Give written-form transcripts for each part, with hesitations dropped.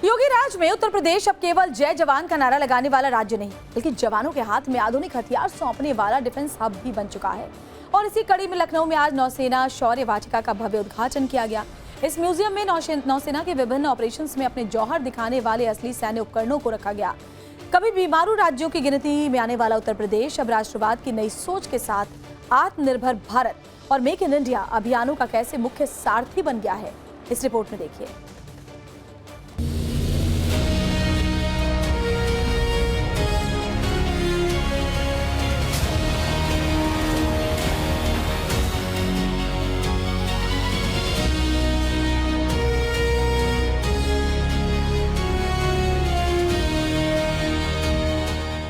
योगी राज में उत्तर प्रदेश अब केवल जय जवान का नारा लगाने वाला राज्य नहीं, बल्कि जवानों के हाथ में आधुनिक हथियार सौंपने वाला डिफेंस हब भी बन चुका है। और इसी कड़ी में लखनऊ में आज नौसेना शौर्य वाटिका का भव्य उद्घाटन किया गया। इस म्यूजियम में नौसेना के विभिन्न ऑपरेशंस में अपने जौहर दिखाने वाले असली सैन्य उपकरणों को रखा गया। कभी बीमारू राज्यों की गिनती में आने वाला उत्तर प्रदेश अब राष्ट्रवाद की नई सोच के साथ आत्मनिर्भर भारत और मेक इन इंडिया अभियानों का कैसे मुख्य सारथी बन गया है, इस रिपोर्ट में देखिए।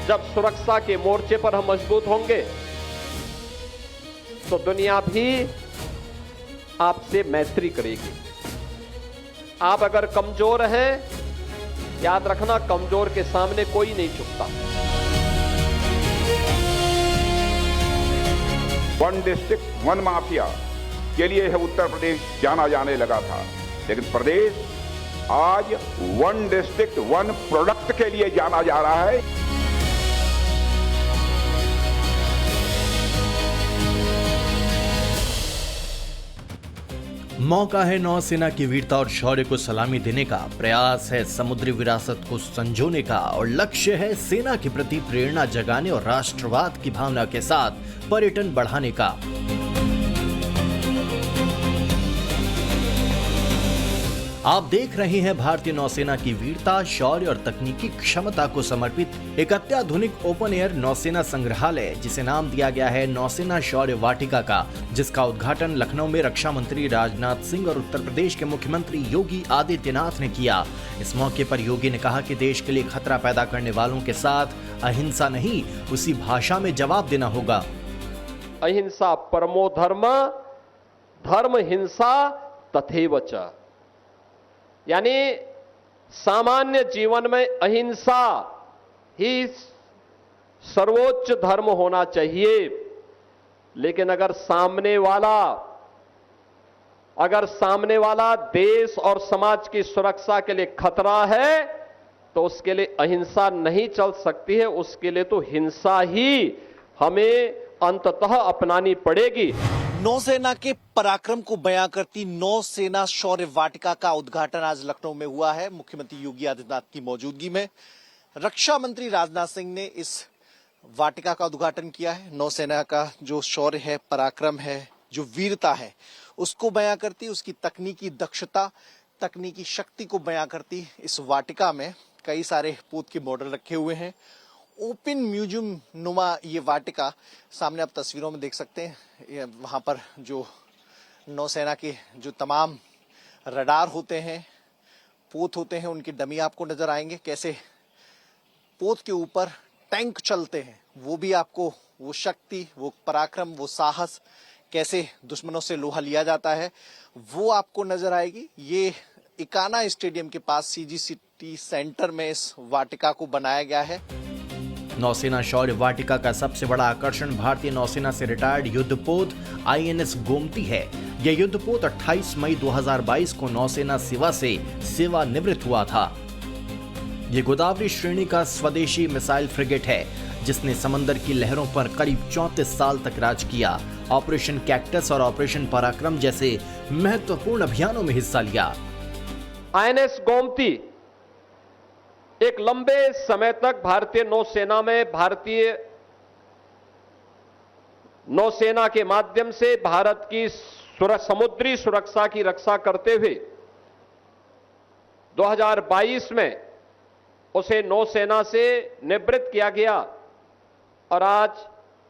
जब सुरक्षा के मोर्चे पर हम मजबूत होंगे तो दुनिया भी आपसे मैत्री करेगी। आप अगर कमजोर हैं, याद रखना कमजोर के सामने कोई नहीं झुकता। वन डिस्ट्रिक्ट वन माफिया के लिए है उत्तर प्रदेश जाना जाने लगा था, लेकिन प्रदेश आज वन डिस्ट्रिक्ट वन प्रोडक्ट के लिए जाना जा रहा है। मौका है नौसेना की वीरता और शौर्य को सलामी देने का, प्रयास है समुद्री विरासत को संजोने का और लक्ष्य है सेना के प्रति प्रेरणा जगाने और राष्ट्रवाद की भावना के साथ पर्यटन बढ़ाने का। आप देख रहे हैं भारतीय नौसेना की वीरता, शौर्य और तकनीकी क्षमता को समर्पित एक अत्याधुनिक ओपन एयर नौसेना संग्रहालय, जिसे नाम दिया गया है नौसेना शौर्य वाटिका का, जिसका उद्घाटन लखनऊ में रक्षा मंत्री राजनाथ सिंह और उत्तर प्रदेश के मुख्यमंत्री योगी आदित्यनाथ ने किया। इस मौके पर योगी ने कहा कि देश के लिए खतरा पैदा करने वालों के साथ अहिंसा नहीं, उसी भाषा में जवाब देना होगा। अहिंसा परमो धर्म, धर्म हिंसा तथैव च, यानी सामान्य जीवन में अहिंसा ही सर्वोच्च धर्म होना चाहिए। लेकिन अगर सामने वाला देश और समाज की सुरक्षा के लिए खतरा है तो उसके लिए अहिंसा नहीं चल सकती है, उसके लिए तो हिंसा ही हमें अंततः अपनानी पड़ेगी। नौसेना के पराक्रम को बयां करती नौसेना शौर्य वाटिका का उद्घाटन आज लखनऊ में हुआ है। मुख्यमंत्री योगी आदित्यनाथ की मौजूदगी में रक्षा मंत्री राजनाथ सिंह ने इस वाटिका का उद्घाटन किया है। नौसेना का जो शौर्य है, पराक्रम है, जो वीरता है, उसको बयां करती, उसकी तकनीकी दक्षता, तकनीकी शक्ति को बयां करती इस वाटिका में कई सारे पोत के मॉडल रखे हुए हैं। ओपन म्यूजियम नुमा ये वाटिका सामने आप तस्वीरों में देख सकते हैं। वहां पर जो नौसेना के जो तमाम रडार होते हैं, पोत होते हैं, उनके डमी आपको नजर आएंगे। कैसे पोत के ऊपर टैंक चलते हैं, वो भी आपको वो शक्ति, वो पराक्रम, वो साहस, कैसे दुश्मनों से लोहा लिया जाता है, वो आपको नजर आएगी। ये इकाना स्टेडियम के पास सीजी सिटी सेंटर में इस वाटिका को बनाया गया है। नौसेना शौर्य वाटिका का सबसे बड़ा आकर्षण भारतीय नौसेना से रिटायर्ड युद्धपोत आईएनएस गोमती है। यह युद्धपोत 28 मई 2022 को नौसेना सेवा से सेवानिवृत्त हुआ था। ये गोदावरी श्रेणी का स्वदेशी मिसाइल फ्रिगेट है, जिसने समंदर की लहरों पर करीब 34 साल तक राज किया। ऑपरेशन कैक्टस और ऑपरेशन पराक्रम जैसे महत्वपूर्ण अभियानों में हिस्सा लिया। आईएनएस गोमती एक लंबे समय तक भारतीय नौसेना के माध्यम से भारत की समुद्री सुरक्षा की रक्षा करते हुए 2022 में उसे नौसेना से निवृत्त किया गया और आज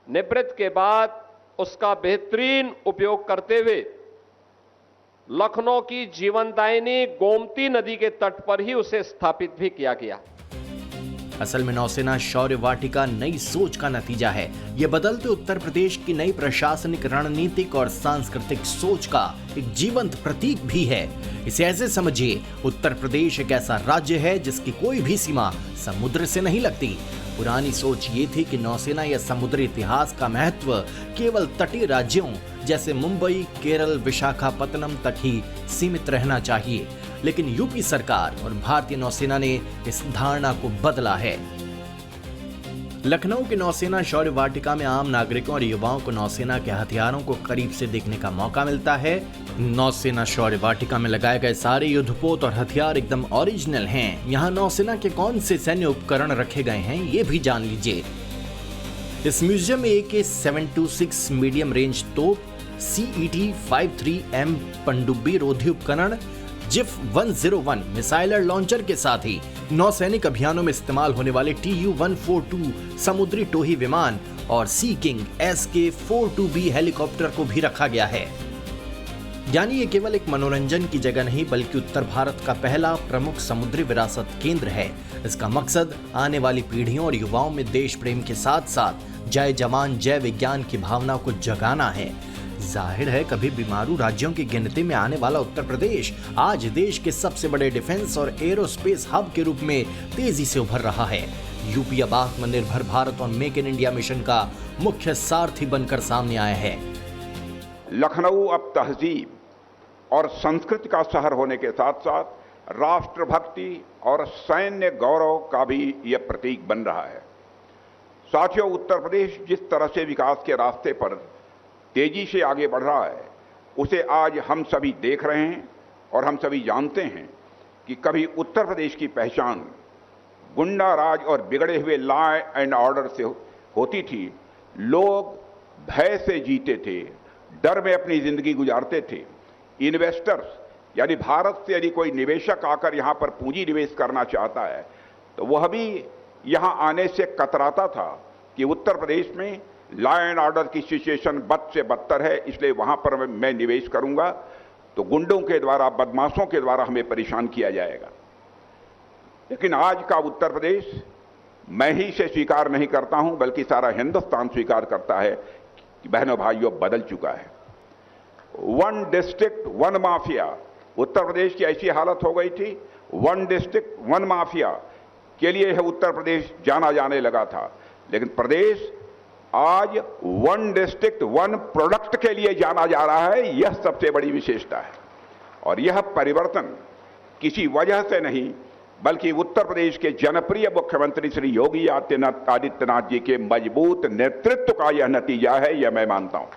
निवृत्त के बाद उसका बेहतरीन उपयोग करते हुए लखनऊ की जीवनदायिनी गोमती नदी के तट पर ही उसे स्थापित भी किया गया। असल में नौसेना शौर्य वाटिका नई सोच का नतीजा है। ये बदलते उत्तर प्रदेश की नई प्रशासनिक, रणनीतिक और सांस्कृतिक सोच का एक जीवंत प्रतीक भी है। इसे ऐसे समझिए, उत्तर प्रदेश एक ऐसा राज्य है जिसकी कोई भी सीमा समुद्र से नहीं लगती। पुरानी सोच ये थी कि नौसेना या समुद्री इतिहास का महत्व केवल तटीय राज्यों जैसे मुंबई, केरल, विशाखापत्तनम तक ही सीमित रहना चाहिए। लेकिन यूपी सरकार और भारतीय नौसेना ने इस धारणा को बदला है। लखनऊ के नौसेना शौर्य वाटिका में आम नागरिकों और युवाओं को नौसेना के हथियारों को करीब से देखने का मौका मिलता है। नौसेना शौर्य वाटिका में लगाए गए सारे युद्धपोत और हथियार एकदम ओरिजिनल हैं। यहाँ नौसेना के कौन से सैन्य उपकरण रखे गए हैं ये भी जान लीजिए। इस म्यूजियम में AK-726 मीडियम रेंज तोप, CET-53M पनडुब्बी रोधी उपकरण, जिफ 101 मिसाइलर लॉन्चर के साथ ही नौसैनिक अभियानों में इस्तेमाल होने वाले TU-142 समुद्री टोही विमान और सी किंग SK-42B हेलीकॉप्टर को भी रखा गया है। यानी ये केवल एक मनोरंजन की जगह नहीं बल्कि उत्तर भारत का पहला प्रमुख समुद्री विरासत केंद्र है। इसका मकसद आने वाली पीढ़ियों और युवाओं में देश प्रेम के साथ साथ जय जवान जय विज्ञान की भावना को जगाना है। जाहिर है कभी बीमारू राज्यों की गिनती में आने वाला उत्तर प्रदेश आज देश के सबसे बड़े डिफेंस और एरोस्पेस हब के रूप में तेजी से उभर रहा है। यूपी अब आत्मनिर्भर भारत और मेक इन इंडिया मिशन का मुख्य सारथी बनकर सामने आया है। लखनऊ अब तहजीब और संस्कृति का शहर होने के साथ साथ राष्ट्रभक्ति और सैन्य गौरव का भी यह प्रतीक बन रहा है। साथियों, उत्तर प्रदेश जिस तरह से विकास के रास्ते पर तेजी से आगे बढ़ रहा है उसे आज हम सभी देख रहे हैं और हम सभी जानते हैं कि कभी उत्तर प्रदेश की पहचान गुंडा राज और बिगड़े हुए लॉ एंड ऑर्डर से होती थी। लोग भय से जीते थे, डर में अपनी जिंदगी गुजारते थे। इन्वेस्टर्स यानी भारत से यदि कोई निवेशक आकर यहां पर पूंजी निवेश करना चाहता है तो वह भी यहां आने से कतराता था कि उत्तर प्रदेश में लॉ एंड ऑर्डर की सिचुएशन बद से बदतर है, इसलिए वहां पर मैं निवेश करूंगा तो गुंडों के द्वारा, बदमाशों के द्वारा हमें परेशान किया जाएगा। लेकिन आज का उत्तर प्रदेश मैं ही से स्वीकार नहीं करता हूं बल्कि सारा हिंदुस्तान स्वीकार करता है कि बहनों भाइयों बदल चुका है। One district one mafia, Uttar Pradesh की ऐसी हालत हो गई थी। वन डिस्ट्रिक्ट वन माफिया के लिए यह उत्तर प्रदेश जाना जाने लगा था, लेकिन प्रदेश आज वन डिस्ट्रिक्ट वन प्रोडक्ट के लिए जाना जा रहा है। यह सबसे बड़ी विशेषता है और यह परिवर्तन किसी वजह से नहीं बल्कि उत्तर प्रदेश के जनप्रिय मुख्यमंत्री श्री योगी आदित्यनाथ जी के मजबूत नेतृत्व का यह नतीजा है, यह मैं मानता हूं।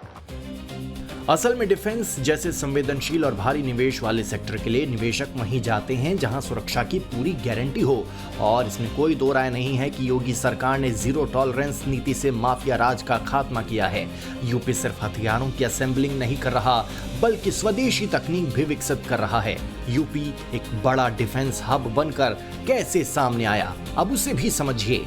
असल में डिफेंस जैसे संवेदनशील और भारी निवेश वाले सेक्टर के लिए निवेशक वहीं जाते हैं जहां सुरक्षा की पूरी गारंटी हो। और इसमें कोई दो राय नहीं है कि योगी सरकार ने जीरो टॉलरेंस नीति से माफिया राज का खात्मा किया है। यूपी सिर्फ हथियारों की असेंबलिंग नहीं कर रहा बल्कि स्वदेशी तकनीक भी विकसित कर रहा है। यूपी एक बड़ा डिफेंस हब बनकर कैसे सामने आया, अब उसे भी समझिए।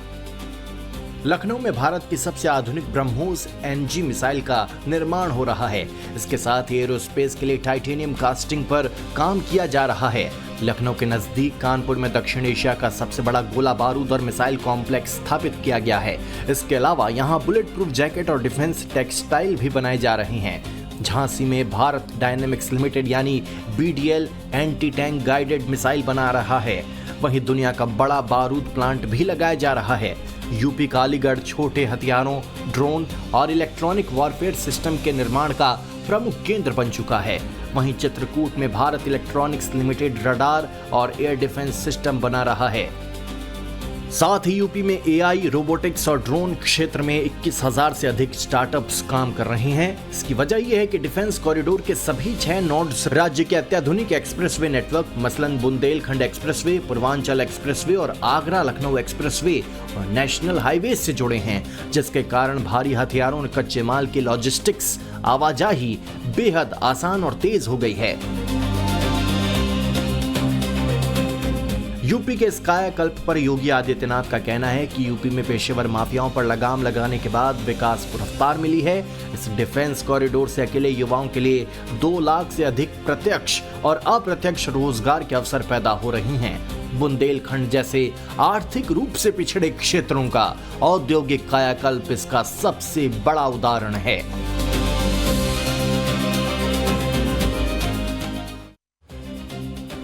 लखनऊ में भारत की सबसे आधुनिक ब्रह्मोस NG मिसाइल का निर्माण हो रहा है। इसके साथ ही एरोस्पेस के लिए टाइटेनियम कास्टिंग पर काम किया जा रहा है। लखनऊ के नजदीक कानपुर में दक्षिण एशिया का सबसे बड़ा गोला बारूद और मिसाइल कॉम्प्लेक्स स्थापित किया गया है। इसके अलावा यहाँ बुलेट प्रूफ जैकेट और डिफेंस टेक्सटाइल भी बनाए जा रहे हैं। झांसी में भारत डायनेमिक्स लिमिटेड यानी BDL anti tank guided missile बना रहा है। वहीं दुनिया का बड़ा बारूद प्लांट भी लगाया जा रहा है। यूपी का अलीगढ़ छोटे हथियारों, ड्रोन और इलेक्ट्रॉनिक वॉरफेयर सिस्टम के निर्माण का प्रमुख केंद्र बन चुका है। वहीं चित्रकूट में भारत इलेक्ट्रॉनिक्स लिमिटेड रडार और एयर डिफेंस सिस्टम बना रहा है। साथ ही यूपी में AI, रोबोटिक्स और ड्रोन क्षेत्र में 21,000 से अधिक स्टार्टअप्स काम कर रहे हैं। इसकी वजह यह है कि डिफेंस कॉरिडोर के सभी 6 नोड्स राज्य के अत्याधुनिक एक्सप्रेसवे नेटवर्क मसलन बुंदेलखंड एक्सप्रेसवे, पूर्वांचल एक्सप्रेसवे और आगरा लखनऊ एक्सप्रेसवे और नेशनल हाईवे से जुड़े हैं, जिसके कारण भारी हथियारों और कच्चे माल की लॉजिस्टिक्स आवाजाही बेहद आसान और तेज हो गई है। यूपी के इस कायाकल्प पर योगी आदित्यनाथ का कहना है कि यूपी में पेशेवर माफियाओं पर लगाम लगाने के बाद विकास को रफ्तार मिली है। इस डिफेंस कॉरिडोर से अकेले युवाओं के लिए 2 लाख से अधिक प्रत्यक्ष और अप्रत्यक्ष रोजगार के अवसर पैदा हो रही हैं। बुंदेलखंड जैसे आर्थिक रूप से पिछड़े क्षेत्रों का औद्योगिक कायाकल्प इसका सबसे बड़ा उदाहरण है।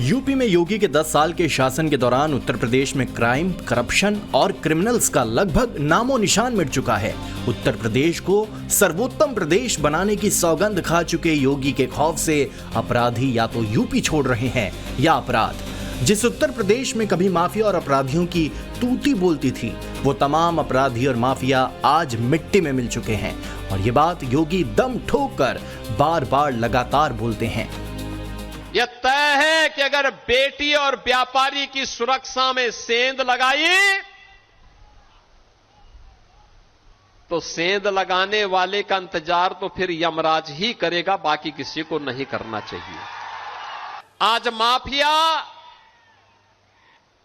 यूपी में योगी के 10 साल के शासन के दौरान उत्तर प्रदेश में क्राइम, करप्शन और क्रिमिनल्स का लगभग नामो निशान मिट चुका है। उत्तर प्रदेश को सर्वोत्तम प्रदेश बनाने की सौगंध खा चुके योगी के खौफ से अपराधी या तो यूपी छोड़ रहे हैं या अपराध। जिस उत्तर प्रदेश में कभी माफिया और अपराधियों की तूती बोलती थी, वो तमाम अपराधी और माफिया आज मिट्टी में मिल चुके हैं। और ये बात योगी दम ठोक कर बार बार लगातार बोलते हैं। यह तय है कि अगर बेटी और व्यापारी की सुरक्षा में सेंध लगाई तो सेंध लगाने वाले का इंतजार तो फिर यमराज ही करेगा, बाकी किसी को नहीं करना चाहिए।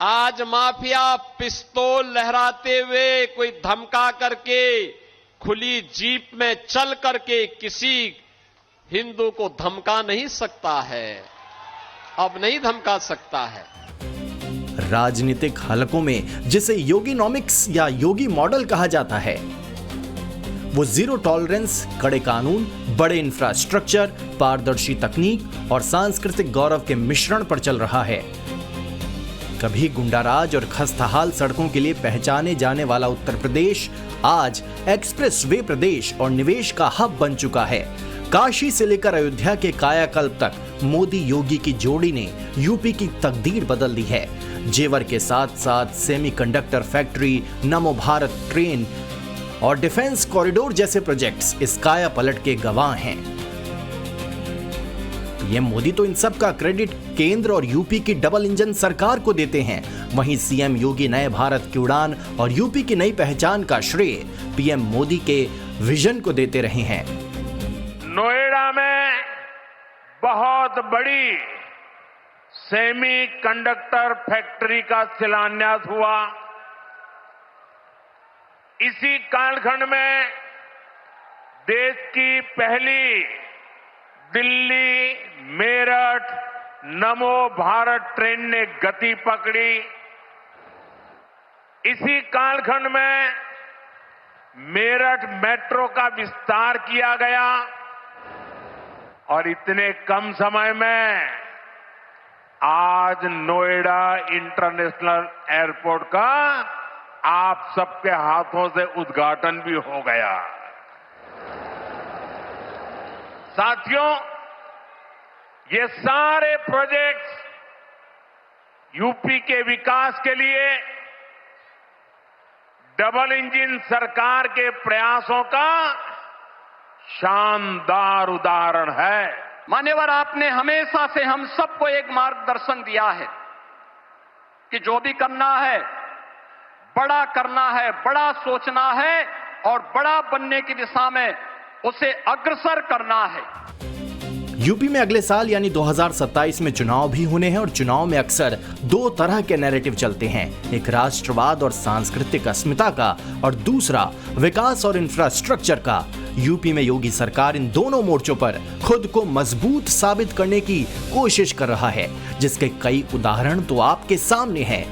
आज माफिया पिस्तौल लहराते हुए, कोई धमका करके, खुली जीप में चल करके किसी हिंदू को धमका नहीं सकता है, अब नहीं धमका सकता है। राजनीतिक हलकों में जिसे योगीनॉमिक्स या योगी मॉडल कहा जाता है, वो जीरो टॉलरेंस, कड़े कानून, बड़े इंफ्रास्ट्रक्चर, पारदर्शी तकनीक और सांस्कृतिक गौरव के मिश्रण पर चल रहा है। कभी गुंडाराज और खस्ताहाल सड़कों के लिए पहचाने जाने वाला उत्तर प्रदेश आज एक्सप्रेस वे प्रदेश और निवेश का हब बन चुका है। काशी से लेकर अयोध्या के कायाकल्प तक मोदी योगी की जोड़ी ने यूपी की तकदीर बदल दी है। जेवर के साथ साथ सेमीकंडक्टर फैक्ट्री, नमो भारत ट्रेन और डिफेंस कॉरिडोर जैसे प्रोजेक्ट्स इस काया पलट के गवाह हैं। पीएम मोदी तो इन सब का क्रेडिट केंद्र और यूपी की डबल इंजन सरकार को देते हैं। वहीं सीएम योगी नए भारत की उड़ान और यूपी की नई पहचान का श्रेय पीएम मोदी के विजन को देते रहे हैं। नोएडा में बहुत बड़ी सेमी कंडक्टर फैक्ट्री का शिलान्यास हुआ। इसी कालखंड में देश की पहली दिल्ली मेरठ नमो भारत ट्रेन ने गति पकड़ी। इसी कालखंड में मेरठ मेट्रो का विस्तार किया गया और इतने कम समय में आज नोएडा इंटरनेशनल एयरपोर्ट का आप सबके हाथों से उद्घाटन भी हो गया। साथियों, ये सारे प्रोजेक्ट्स यूपी के विकास के लिए डबल इंजन सरकार के प्रयासों का शानदार उदाहरण है। मान्यवर, आपने हमेशा से हम सबको एक मार्गदर्शन दिया है कि जो भी करना है, बड़ा करना है, बड़ा सोचना है और बड़ा बनने की दिशा में उसे अग्रसर करना है। यूपी में अगले साल यानी 2027 में चुनाव भी होने हैं और चुनाव में अक्सर दो तरह के नैरेटिव चलते हैं, एक राष्ट्रवाद और सांस्कृतिक अस्मिता का और दूसरा विकास और इंफ्रास्ट्रक्चर का। यूपी में योगी सरकार इन दोनों मोर्चों पर खुद को मजबूत साबित करने की कोशिश कर रहा है, जिसके कई उदाहरण तो आपके सामने हैं।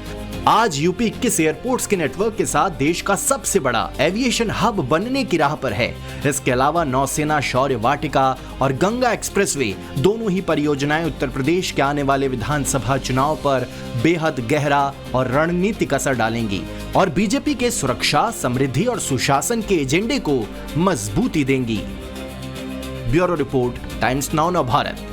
आज यूपी 21 एयरपोर्ट्स के नेटवर्क के साथ देश का सबसे बड़ा एविएशन हब बनने की राह पर है। इसके अलावा नौसेना शौर्य वाटिका और गंगा एक्सप्रेसवे दोनों ही परियोजनाएं उत्तर प्रदेश के आने वाले विधानसभा चुनाव पर बेहद गहरा और रणनीतिक असर डालेंगी और बीजेपी के सुरक्षा, समृद्धि और सुशासन के एजेंडे को मजबूती देंगी। ब्यूरो रिपोर्ट, टाइम्स नाउ नव भारत।